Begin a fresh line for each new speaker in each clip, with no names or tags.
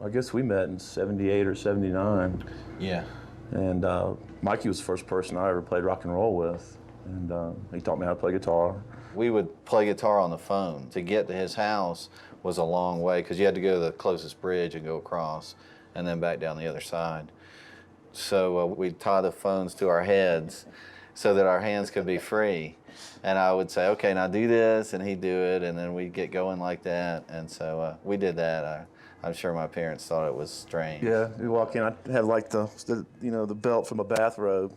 I guess we met in 78 or 79.
Yeah.
And Mikey was the first person I ever played rock and roll with. And he taught me how to play guitar.
We would play guitar on the phone. To get to his house was a long way because you had to go to the closest bridge and go across and then back down the other side. So we'd tie the phones to our heads so that our hands could be free. And I would say, okay, now do this, and he'd do it, and then we'd get going like that. And so we did that. I'm sure my parents thought it was strange.
Yeah, you walk in, I had like the belt from a bathrobe.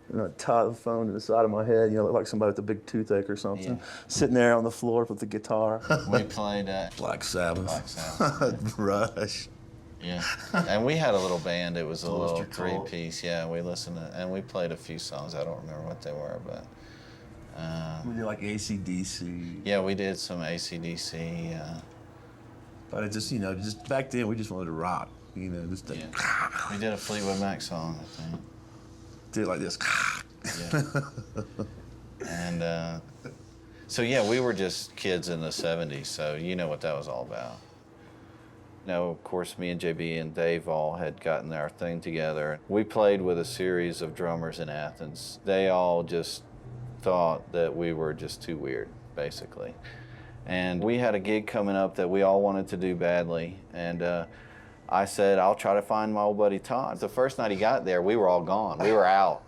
And I'd tie the phone to the side of my head, look like somebody with a big toothache or something. Yeah. Sitting there on the floor with the guitar.
We played
Black Sabbath. Rush.
Yeah, and we had a little band. It was a little three-piece. Yeah, we listened to, and we played a few songs. I don't remember what they were, but
we did like AC/DC.
Yeah, we did some AC/DC.
But it just back then we just wanted to rock.
We did a Fleetwood Mac song, I think.
Did it like this.
Yeah. And so yeah, we were just kids in the '70s, so you know what that was all about. Of course, me and JB and Dave all had gotten our thing together. We played with a series of drummers in Athens. They all just thought that we were just too weird, basically. And we had a gig coming up that we all wanted to do badly. And I said, I'll try to find my old buddy Todd. The first night he got there, we were all gone. We were out,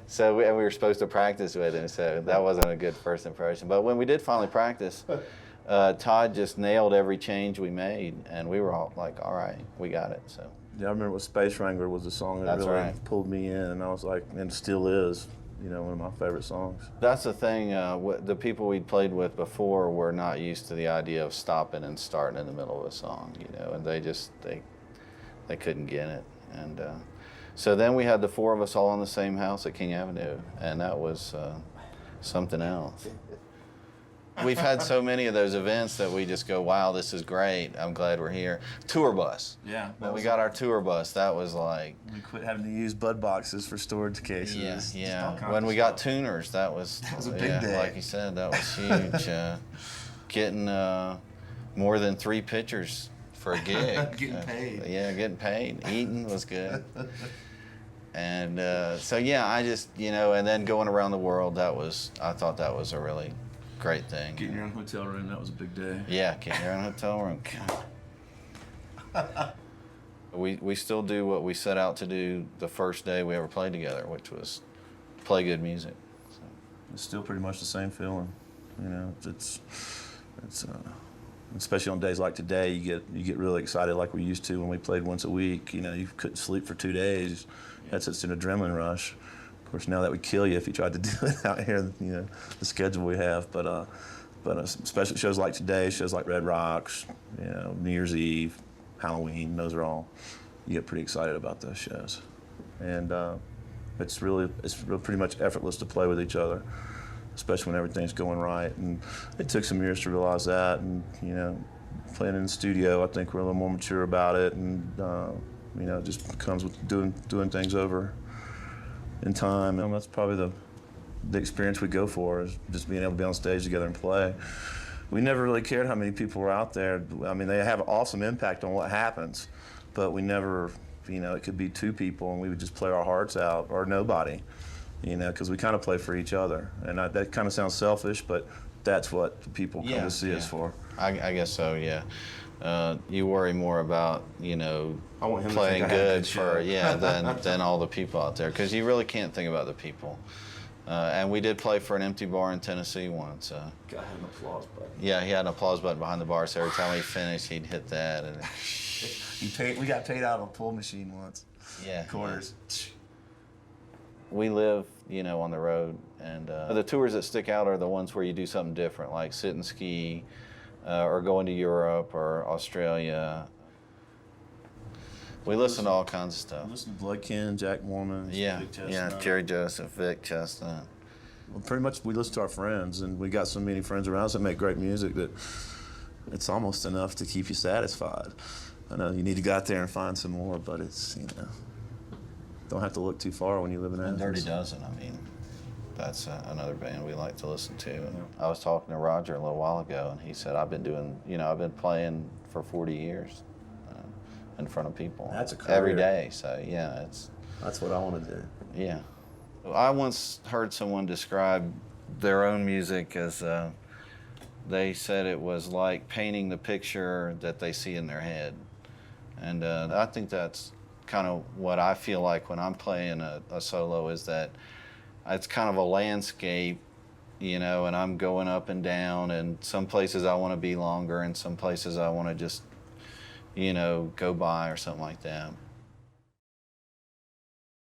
So and we were supposed to practice with him, so that wasn't a good first impression. But when we did finally practice, Todd just nailed every change we made, and we were all like, all right, we got it. So
yeah, I remember Space Wrangler was the song that really pulled me in, and I was like, and still is, one of my favorite songs.
That's the thing, the people we'd played with before were not used to the idea of stopping and starting in the middle of a song, and they couldn't get it. And so then we had the four of us all in the same house at King Avenue, and that was something else. We've had so many of those events that we just go, wow, this is great. I'm glad we're here. Tour bus.
Yeah.
When we got our tour bus, that was like...
We quit having to use bud boxes for storage cases.
Yeah. When we got tuners, that was
a big day.
Like you said, that was huge. Getting more than 3 pitchers for a gig.
Getting paid.
Yeah, getting paid. Eating was good. And so, yeah, I just, and then going around the world, I thought that was a really great thing.
Getting your own hotel room, that was a big day.
Yeah, getting your own hotel room. We still do what we set out to do the first day we ever played together, which was play good music. So.
It's still pretty much the same feeling. It's especially on days like today, you get really excited like we used to when we played once a week. You couldn't sleep for 2 days. That's just an adrenaline rush. Of course, now that would kill you if you tried to do it out here, the schedule we have. But especially shows like today, shows like Red Rocks, New Year's Eve, Halloween, those are all, you get pretty excited about those shows. And it's pretty much effortless to play with each other, especially when everything's going right. And it took some years to realize that. And, playing in the studio, I think we're a little more mature about it. And, it just comes with doing things over in time. And that's probably the experience we go for, is just being able to be on stage together and play. We never really cared how many people were out there. I mean, they have an awesome impact on what happens, but we never, it could be 2 people and we would just play our hearts out, or nobody, because we kind of play for each other. And that kind of sounds selfish, but that's what the people come to see us for.
I guess so, yeah. You worry more about,
I want him
playing
to think
good for, than all the people out there, because you really can't think about the people. And we did play for an empty bar in Tennessee once.
Guy had an applause button.
Yeah, he had an applause button behind the bar, so every time he finished, he'd hit that. And
we got paid out of a pull machine once.
Yeah.
Quarters.
Yeah. We live, on the road, and the tours that stick out are the ones where you do something different, like sit and ski, or going to Europe or Australia. We listen to all kinds of stuff.
Listen to Bloodkin, Jack Mormon, Vic Chestnut.
Jerry Joseph, Vic Chestnut.
Well, pretty much we listen to our friends, and we got so many friends around us that make great music that it's almost enough to keep you satisfied. I know you need to go out there and find some more, but it's, don't have to look too far when you live in Athens.
Dirty Dozen, that's another band we like to listen to. And I was talking to Roger a little while ago, and he said, I've been playing for 40 years. in front of people.
That's a career.
Every day. So yeah, it's.
That's what I want to do.
Yeah. I once heard someone describe their own music as they said it was like painting the picture that they see in their head. And I think that's kind of what I feel like when I'm playing a solo, is that it's kind of a landscape, you know, and I'm going up and down, and some places I want to be longer and some places I want to just, you know, go by or something like that.